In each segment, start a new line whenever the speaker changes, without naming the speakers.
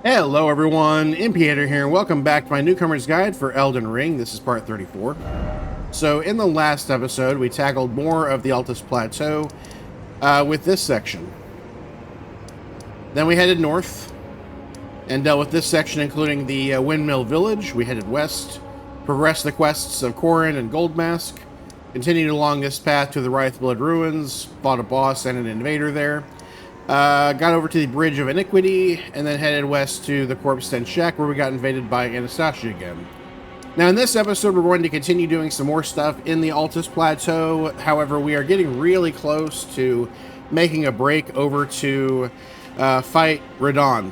Hello everyone, Impiator here, and welcome back to my Newcomer's Guide for Elden Ring. This is part 34. So in the last episode, we tackled more of the Altus Plateau with this section. Then we headed north and dealt with this section, including the Windmill Village. We headed west, progressed the quests of Corrin and Goldmask, continued along this path to the Wraithblood Ruins, fought a boss and an invader there. Got over to the Bridge of Iniquity, and then headed west to the Corpse Den Shack, where we got invaded by Anastasia again. Now, in this episode, we're going to continue doing some more stuff in the Altus Plateau. However, we are getting really close to making a break over to fight Radon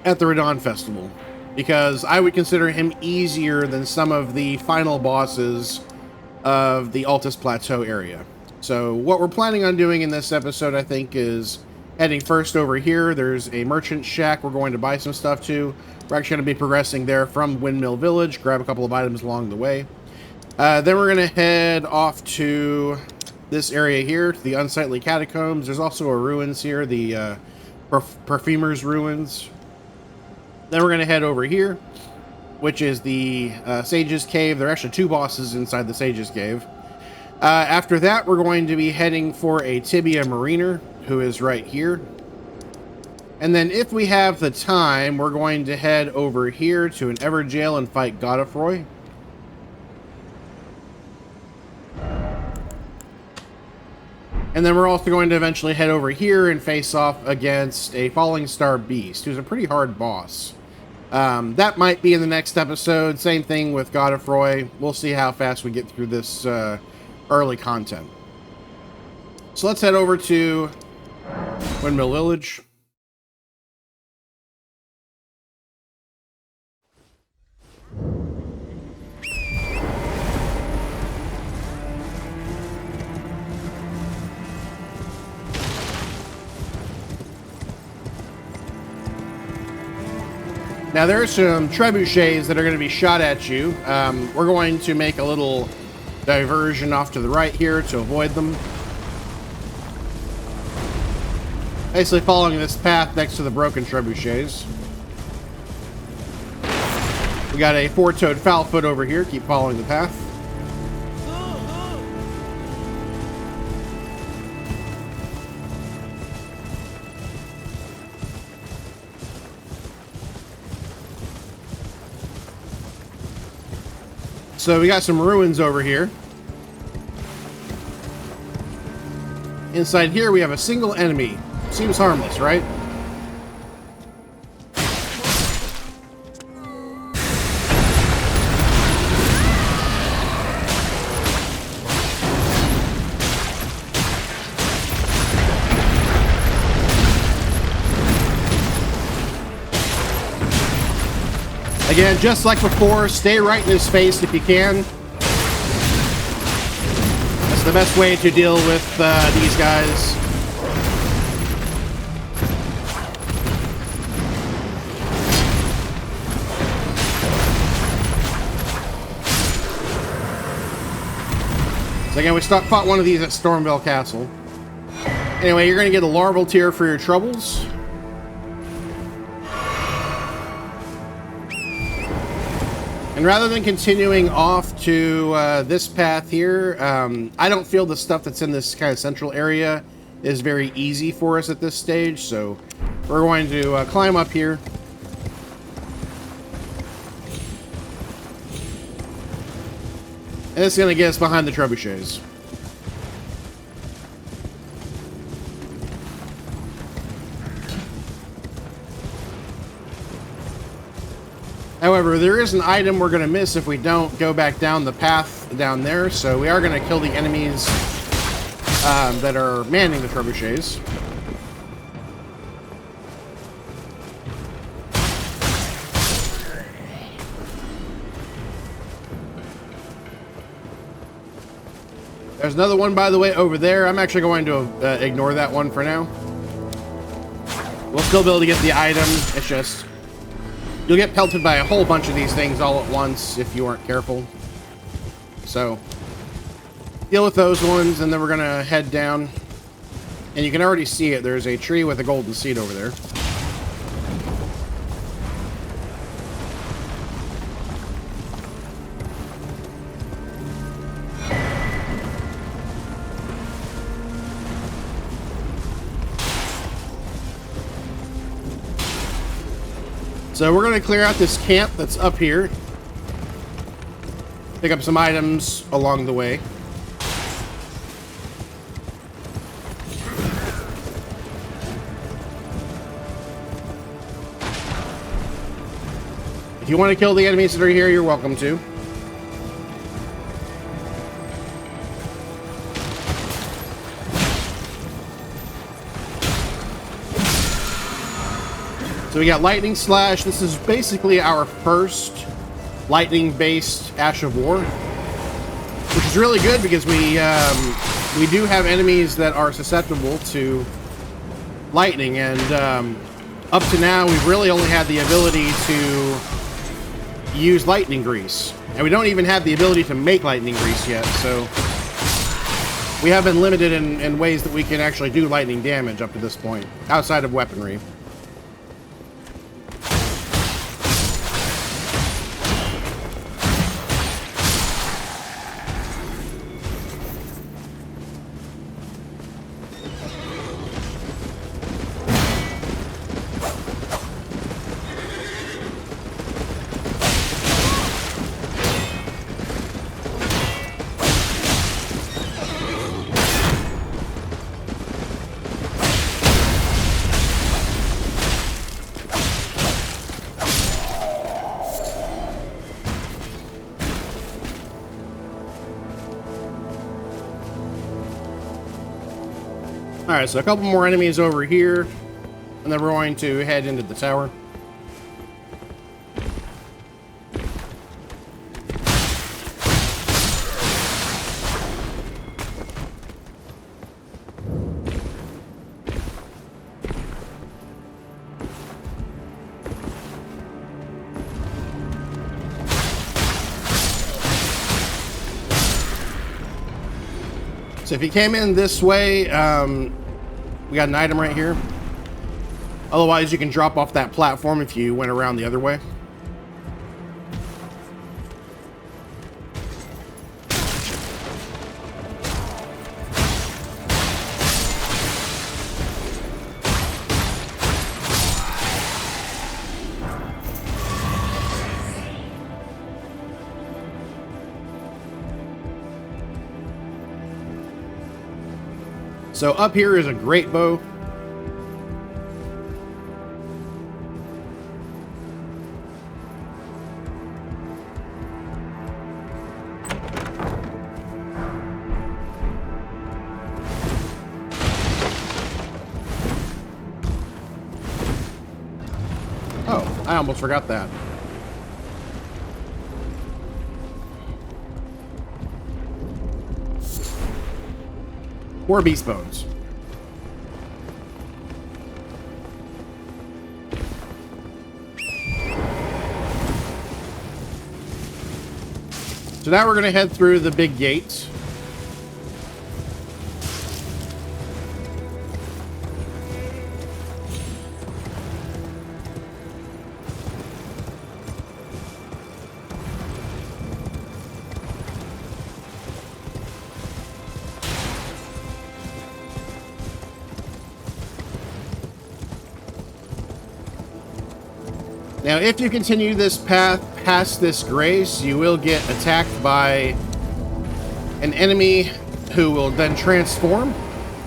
at the Radon Festival, because I would consider him easier than some of the final bosses of the Altus Plateau area. So what we're planning on doing in this episode, I think, is heading first over here. There's a merchant shack we're going to buy some stuff to. We're actually going to be progressing there from Windmill Village, grab a couple of items along the way. Then we're going to head off to this area here, to the Unsightly Catacombs. There's also a ruins here, the Perfumer's Ruins. Then we're going to head over here, which is the Sage's Cave. There are actually two bosses inside the Sage's Cave. After that, we're going to be heading for a Tibia Mariner, who is right here. And then if we have the time, we're going to head over here to an Everjail and fight Godefroy. And then we're also going to eventually head over here and face off against a Falling Star Beast, who's a pretty hard boss. That might be in the next episode. Same thing with Godefroy. We'll see how fast we get through this early content. So let's head over to Windmill Village. Now there are some trebuchets that are going to be shot at you. We're going to make a little diversion off to the right here to avoid them. Basically following this path next to the broken trebuchets. We got a four-toed Foulfoot over here. Keep following the path. So we got some ruins over here. Inside here we have a single enemy. Seems harmless, right? Again, just like before, stay right in his face if you can. That's the best way to deal with these guys. So again, we fought one of these at Stormvale Castle. Anyway, you're going to get a larval tier for your troubles. And rather than continuing off to this path here, I don't feel the stuff that's in this kind of central area is very easy for us at this stage. So we're going to climb up here. And it's going to get us behind the trebuchets. However, there is an item we're going to miss if we don't go back down the path down there. So we are going to kill the enemies that are manning the trebuchets. There's another one, by the way, over there. I'm actually going to ignore that one for now. We'll still be able to get the item. It's just, you'll get pelted by a whole bunch of these things all at once if you aren't careful. So, deal with those ones, and then we're going to head down. And you can already see it. There's a tree with a golden seed over there. So we're going to clear out this camp that's up here. Pick up some items along the way. If you want to kill the enemies that are here, you're welcome to. So we got Lightning Slash. This is basically our first lightning-based Ash of War, which is really good because we do have enemies that are susceptible to lightning, and up to now we've really only had the ability to use lightning grease, and we don't even have the ability to make lightning grease yet, so we have been limited in ways that we can actually do lightning damage up to this point, outside of weaponry. Alright, so a couple more enemies over here, and then we're going to head into the tower. So if you came in this way, we got an item right here. Otherwise, you can drop off that platform if you went around the other way. So up here is a great bow. Oh, I almost forgot that. More beast bones. So now we're going to head through the big gates. Now, if you continue this path past this grace, you will get attacked by an enemy who will then transform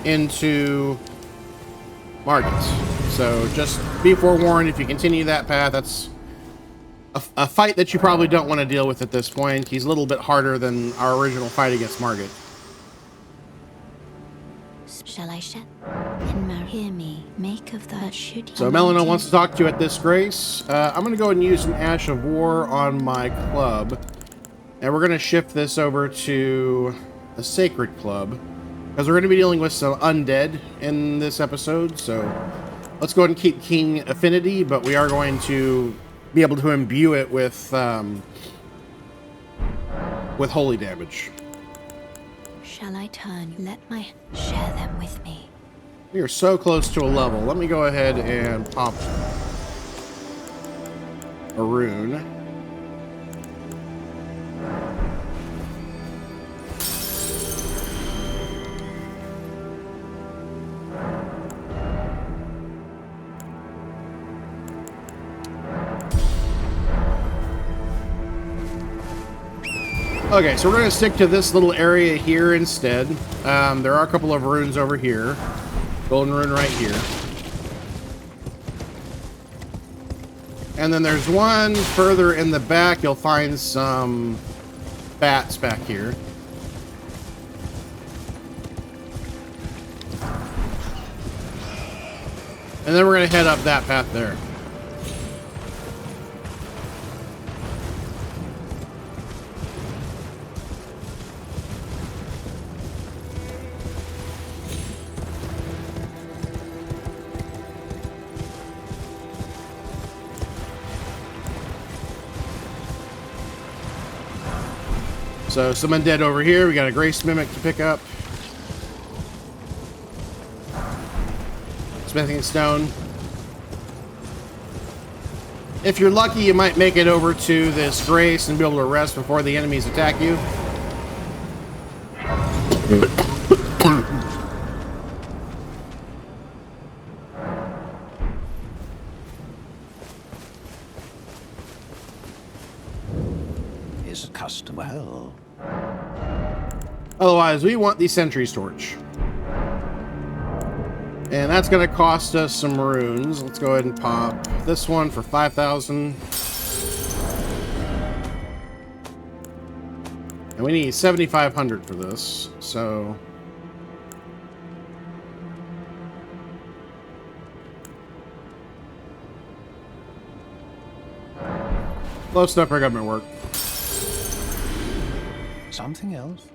into Margits. So just be forewarned, if you continue that path, that's a fight that you probably don't want to deal with at this point. He's a little bit harder than our original fight against Margit.
Shall I shed? And hear me, make of that should you.
So Melina wants to talk to you at this grace. I'm going to go ahead and use an Ash of War on my club. And we're going to shift this over to a Sacred Club, because we're going to be dealing with some undead in this episode. So let's go ahead and keep King Affinity, but we are going to be able to imbue it with holy damage.
Shall I turn? Let my share them with me.
We are so close to a level. Let me go ahead and pop a rune. Okay, so we're going to stick to this little area here instead. There are a couple of runes over here. Golden rune right here. And then there's one further in the back. You'll find some bats back here. And then we're going to head up that path there. So some undead over here. We got a Grace Mimic to pick up. Smithing Stone. If you're lucky, you might make it over to this Grace and be able to rest before the enemies attack you.
Is customer hell?
Otherwise, we want the Sentry's Torch. And that's going to cost us some runes. Let's go ahead and pop this one for 5,000. And we need 7,500 for this, so... Low stuff for government work.
Something else?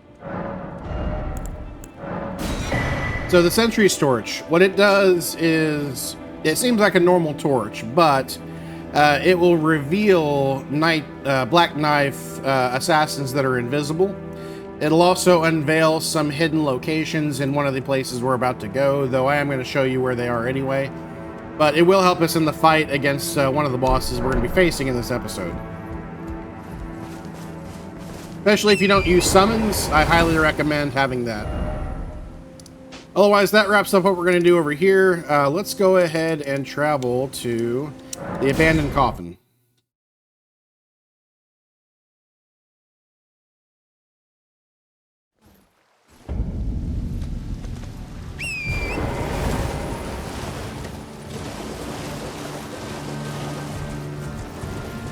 So the Sentry's Torch, what it does is, it seems like a normal torch, but it will reveal Black Knife assassins that are invisible. It'll also unveil some hidden locations in one of the places we're about to go, though I am going to show you where they are anyway. But it will help us in the fight against one of the bosses we're going to be facing in this episode. Especially if you don't use summons, I highly recommend having that. Otherwise, that wraps up what we're going to do over here. Let's go ahead and travel to the Abandoned Coffin.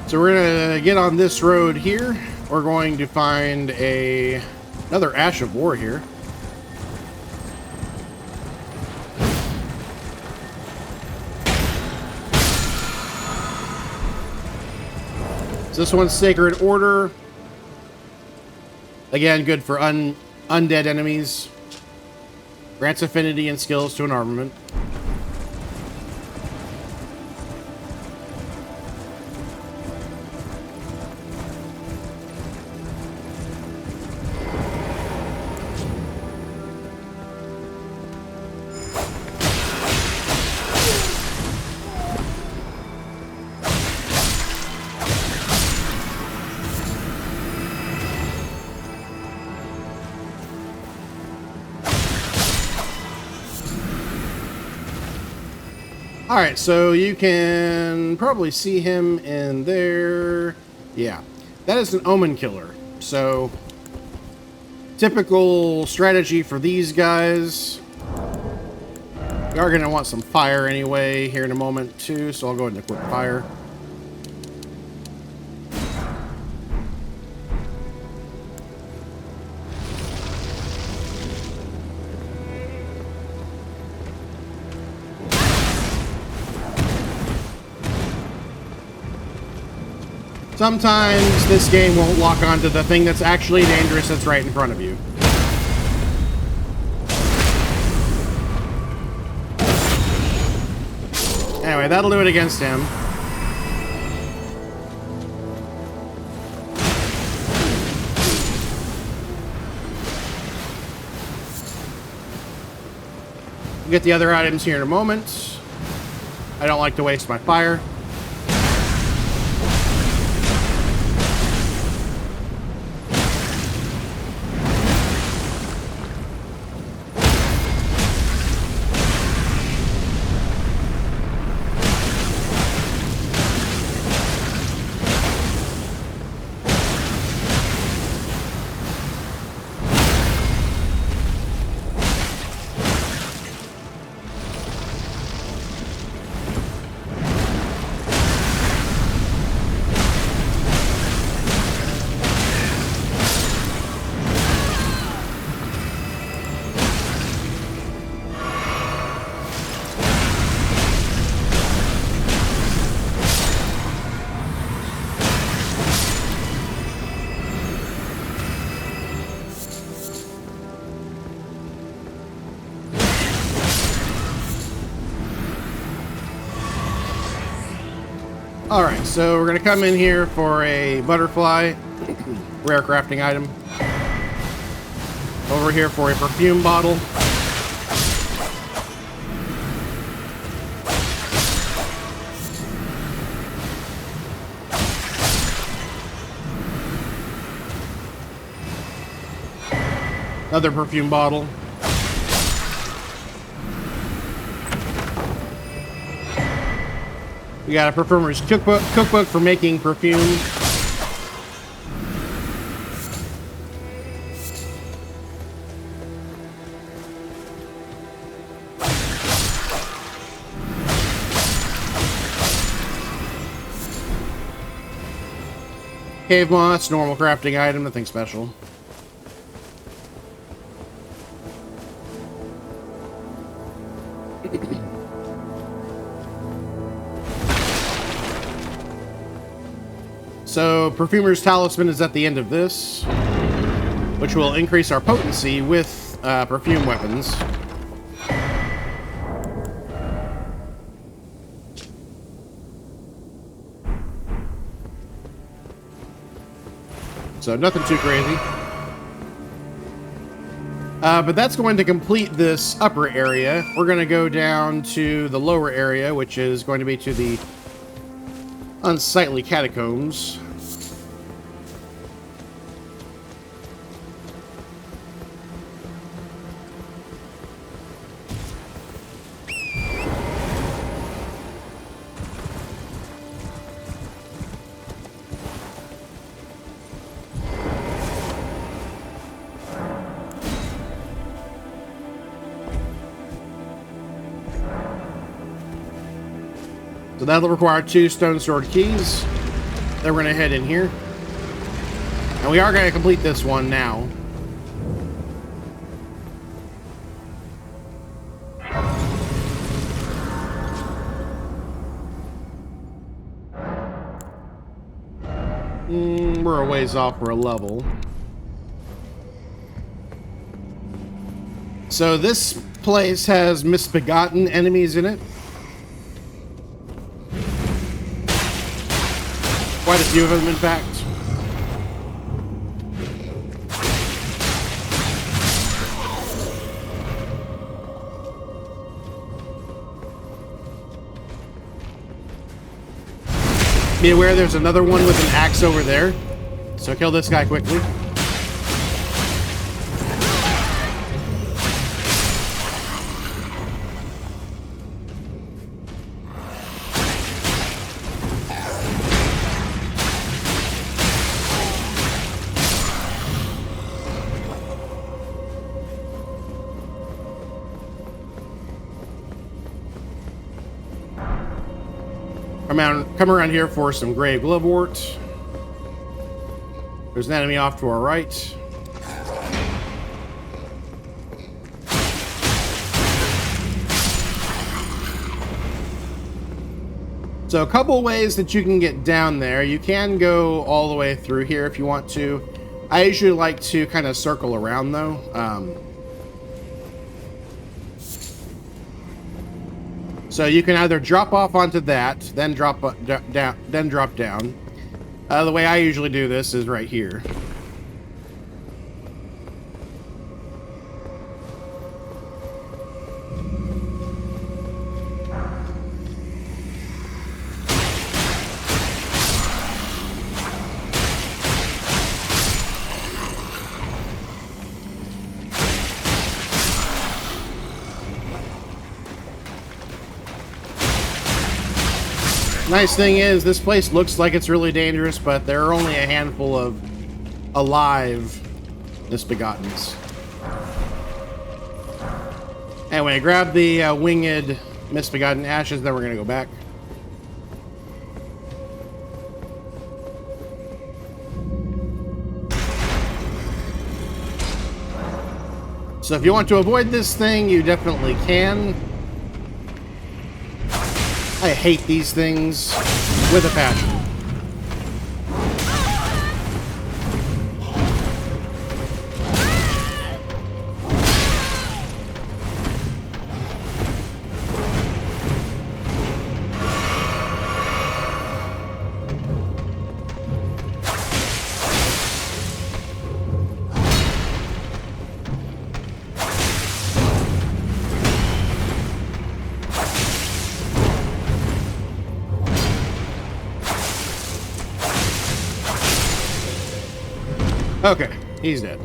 So we're going to get on this road here. We're going to find another Ash of War here. So this one's Sacred Order. Again, good for undead enemies. Grants affinity and skills to an armament. Alright, so you can probably see him in there. Yeah, that is an Omen Killer. So, typical strategy for these guys. We are going to want some fire anyway here in a moment too, so I'll go ahead and equip fire. Sometimes this game won't lock onto the thing that's actually dangerous that's right in front of you. Anyway, that'll do it against him. We'll get the other items here in a moment. I don't like to waste my fire. Alright, so we're going to come in here for a butterfly, rare crafting item. Over here for a perfume bottle. Another perfume bottle. We got a perfumer's cookbook for making perfume. Cave moss, normal crafting item, nothing special. So, Perfumer's Talisman is at the end of this, which will increase our potency with perfume weapons. So, nothing too crazy. But that's going to complete this upper area. We're going to go down to the lower area, which is going to be to the Unsightly Catacombs. So that'll require 2 stone sword keys. Then we're going to head in here. And we are going to complete this one now. We're a ways off for a level. So this place has misbegotten enemies in it. Quite a few of them, in fact. Be aware there's another one with an axe over there. So kill this guy quickly. Come around here for some grave glovewort. There's an enemy off to our right. So a couple ways that you can get down there. You can go all the way through here if you want to. I usually like to kind of circle around though. So you can either drop off onto that, then drop down. The way I usually do this is right here. Nice thing is, this place looks like it's really dangerous, but there are only a handful of alive misbegottens. Anyway, grab the winged misbegotten ashes, then we're going to go back. So if you want to avoid this thing, you definitely can. I hate these things with a passion. Okay, he's dead.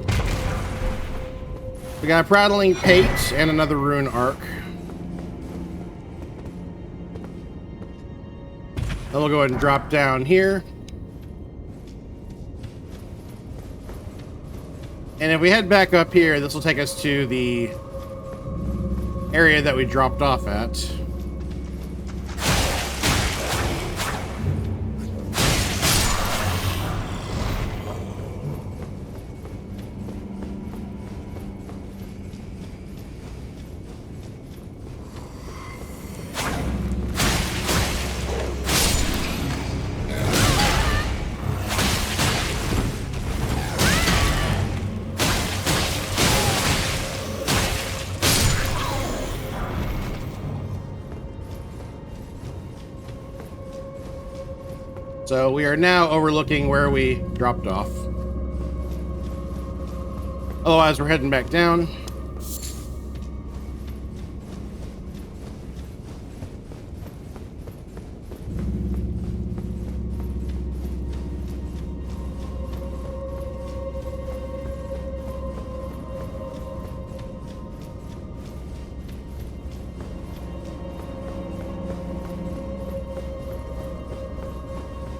We got a Prattling Pate and another Rune Arc. Then we'll go ahead and drop down here. And if we head back up here, this will take us to the area that we dropped off at. So we are now overlooking where we dropped off. Otherwise, we're heading back down.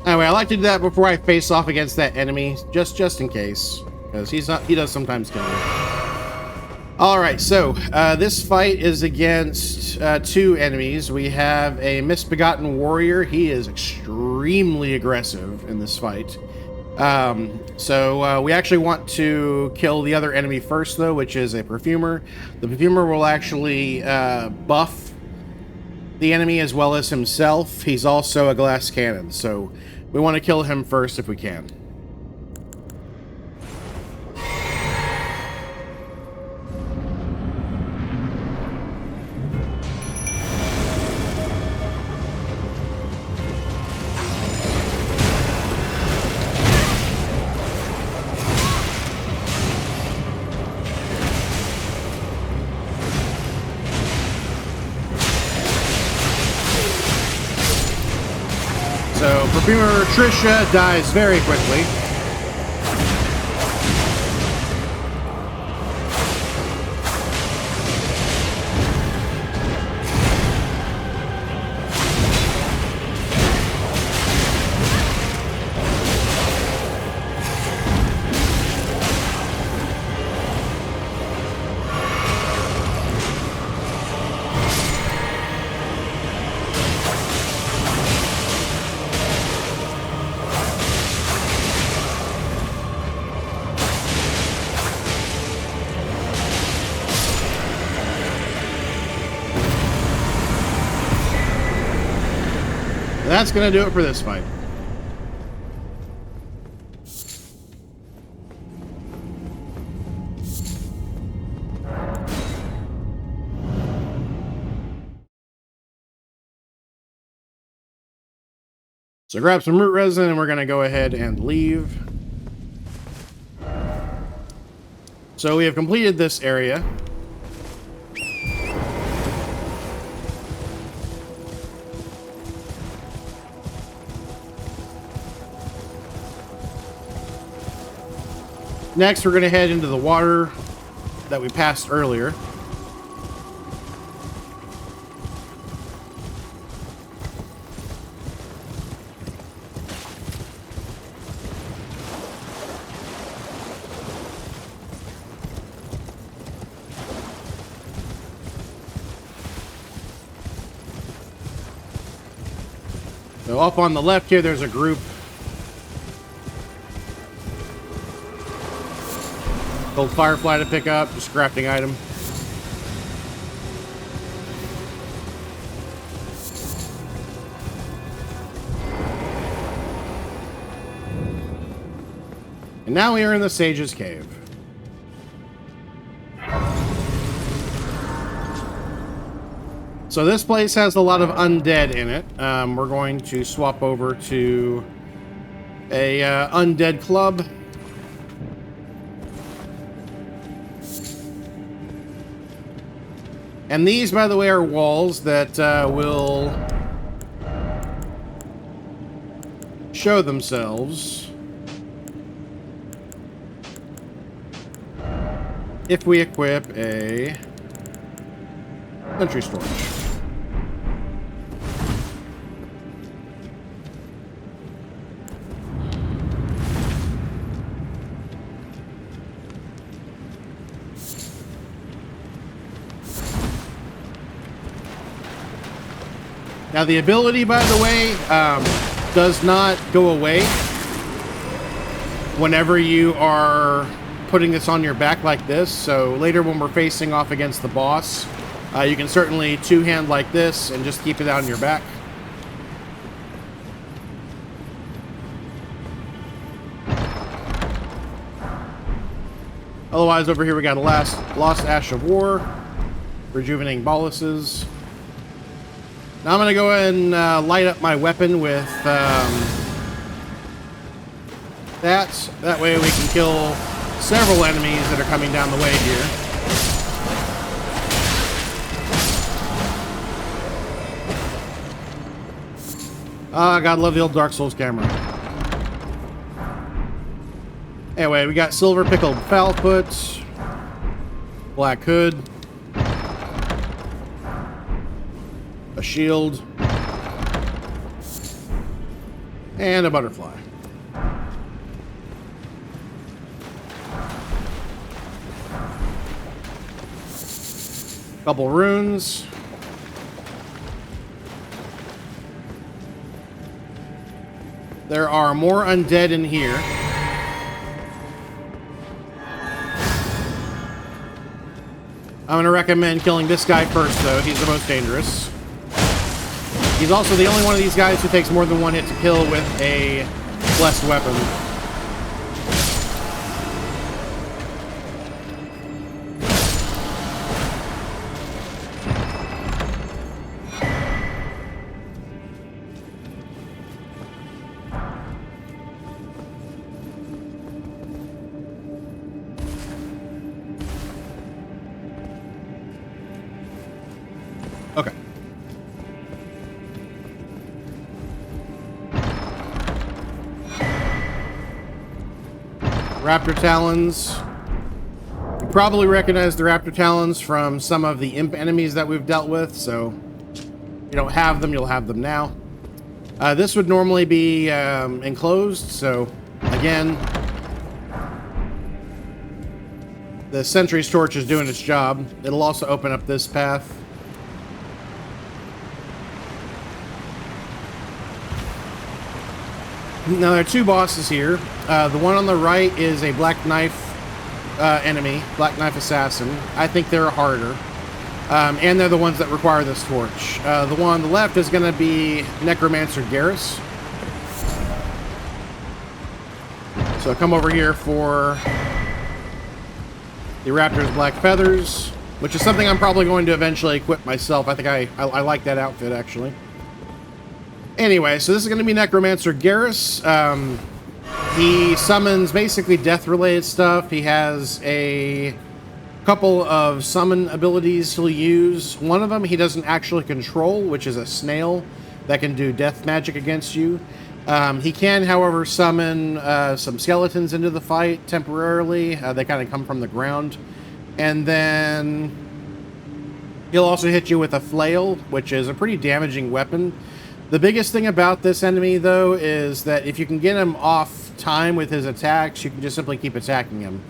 Anyway, I like to do that before I face off against that enemy, just in case, because he does sometimes kill me. All right, so this fight is against two enemies. We have a misbegotten warrior. He is extremely aggressive in this fight. So we actually want to kill the other enemy first, though, which is a perfumer. The perfumer will actually buff the enemy as well as himself. He's also a glass cannon, so we want to kill him first if we can. So, Perfumer Trisha dies very quickly. That's gonna do it for this fight. So grab some root resin and we're gonna go ahead and leave. So we have completed this area. Next, we're going to head into the water that we passed earlier. So up on the left here, there's a group. Gold Firefly to pick up, just crafting item. And now we are in the Sage's Cave. So this place has a lot of undead in it. We're going to swap over to a undead club. And these, by the way, are walls that will show themselves if we equip a sentry storage. Now the ability, by the way, does not go away whenever you are putting this on your back like this. So later when we're facing off against the boss, you can certainly two-hand like this and just keep it on your back. Otherwise, over here we got a Lost Ash of War, rejuvenating boluses. Now I'm going to go ahead and light up my weapon with that. That way we can kill several enemies that are coming down the way here. Ah, God, love the old Dark Souls camera. Anyway, we got Silver Pickled Foulfoot, Black Hood, a shield, and a butterfly. Couple runes. There are more undead in here. I'm going to recommend killing this guy first, though. He's the most dangerous. He's also the only one of these guys who takes more than one hit to kill with a blessed weapon. Okay. Raptor Talons. You probably recognize the Raptor Talons from some of the imp enemies that we've dealt with, so if you don't have them, you'll have them now. This would normally be enclosed, so again, the Sentry's Torch is doing its job. It'll also open up this path. Now, there are two bosses here. The one on the right is a Black Knife enemy, Black Knife Assassin. I think they're harder. And they're the ones that require this torch. The one on the left is going to be Necromancer Garrus. So come over here for the Raptor's Black Feathers, which is something I'm probably going to eventually equip myself. I think I like that outfit, actually. Anyway, so this is going to be Necromancer Garrus. He summons basically death-related stuff. He has a couple of summon abilities he'll use. One of them he doesn't actually control, which is a snail that can do death magic against you. He can, however, summon some skeletons into the fight temporarily. They kind of come from the ground. And then he'll also hit you with a flail, which is a pretty damaging weapon. The biggest thing about this enemy, though, is that if you can get him off time with his attacks, you can just simply keep attacking him.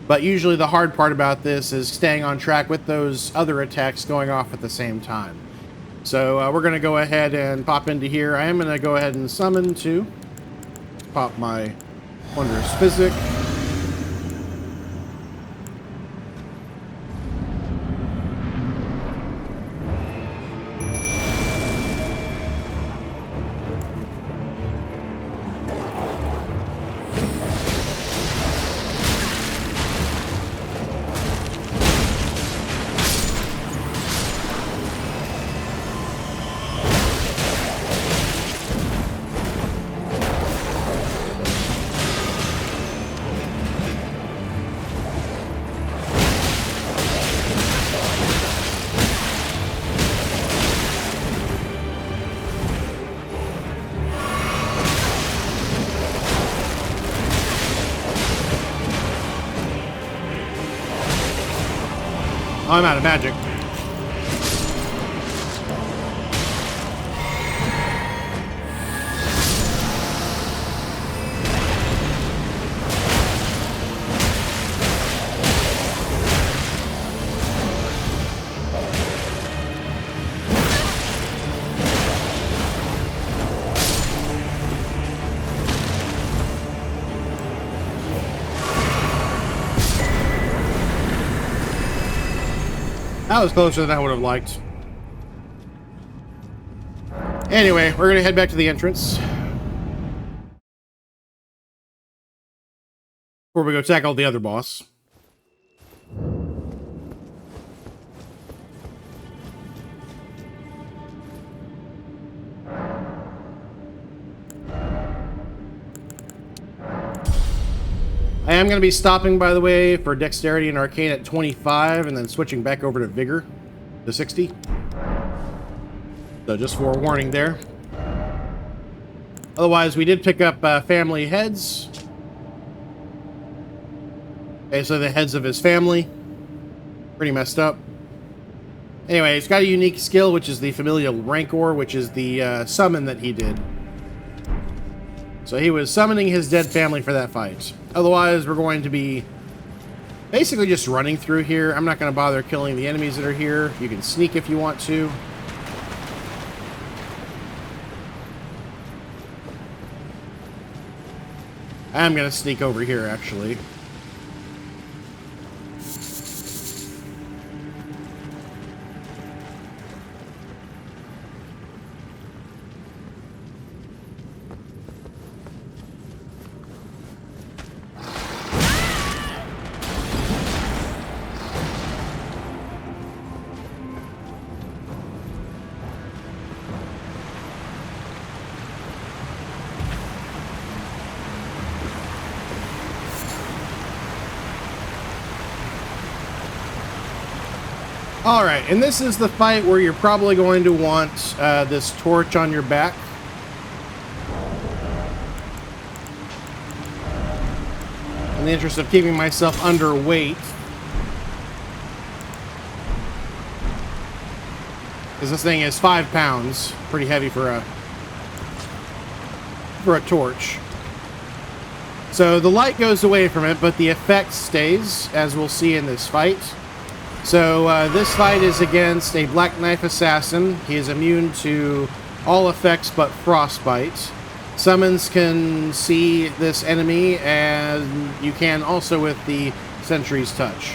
But usually the hard part about this is staying on track with those other attacks going off at the same time. So we're going to go ahead and pop into here. I am going to go ahead and summon too. Pop my Wondrous Physic. Oh, I'm out of magic. That was closer than I would have liked. Anyway, we're gonna head back to the entrance before we go tackle the other boss. I am going to be stopping, by the way, for Dexterity and Arcane at 25, and then switching back over to Vigor to 60. So just forewarning there. Otherwise, we did pick up family heads. Okay, so the heads of his family. Pretty messed up. Anyway, he's got a unique skill, which is the Familial Rancor, which is the summon that he did. So he was summoning his dead family for that fight. Otherwise, we're going to be basically just running through here. I'm not going to bother killing the enemies that are here. You can sneak if you want to. I'm going to sneak over here, actually. Alright, and this is the fight where you're probably going to want this torch on your back. In the interest of keeping myself underweight. Because this thing is 5 pounds. Pretty heavy for a torch. So the light goes away from it, but the effect stays, as we'll see in this fight. So this fight is against a Black Knife Assassin. He is immune to all effects but frostbite. Summons can see this enemy, and you can also with the Sentry's Touch.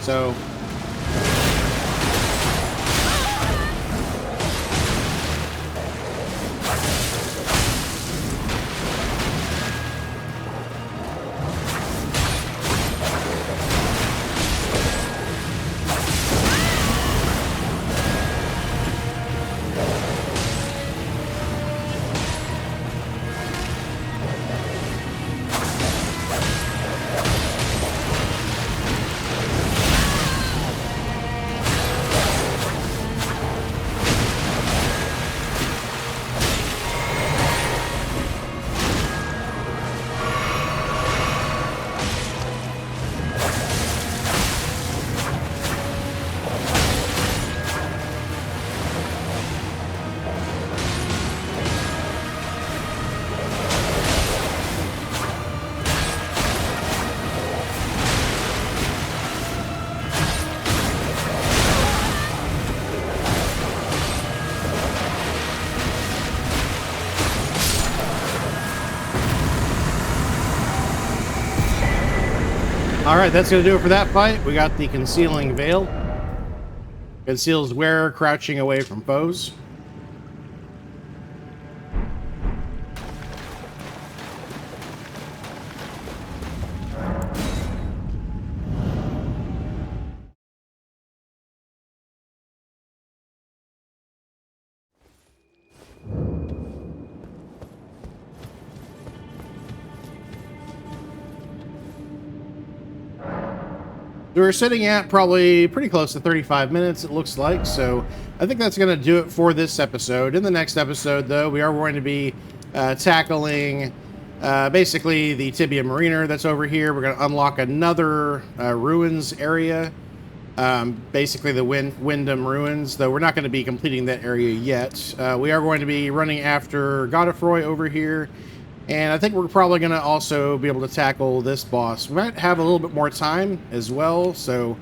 So alright, that's going to do it for that fight. We got the Concealing Veil. Conceals wearer crouching away from foes. We're sitting at probably pretty close to 35 minutes, it looks like. So I think that's going to do it for this episode. In the next episode, though, we are going to be tackling basically the Tibia Mariner that's over here. We're going to unlock another ruins area. Basically the Wyndham Ruins, though we're not going to be completing that area yet. We are going to be running after Godefroy over here. And I think we're probably going to also be able to tackle this boss. We might have a little bit more time as well, so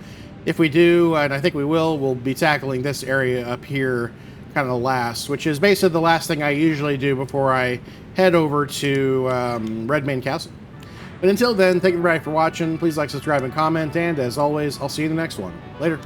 if we do, and I think we will, we'll be tackling this area up here kind of last, which is basically the last thing I usually do before I head over to Redmane Castle. But until then, thank you everybody for watching. Please like, subscribe, and comment, and as always, I'll see you in the next one. Later.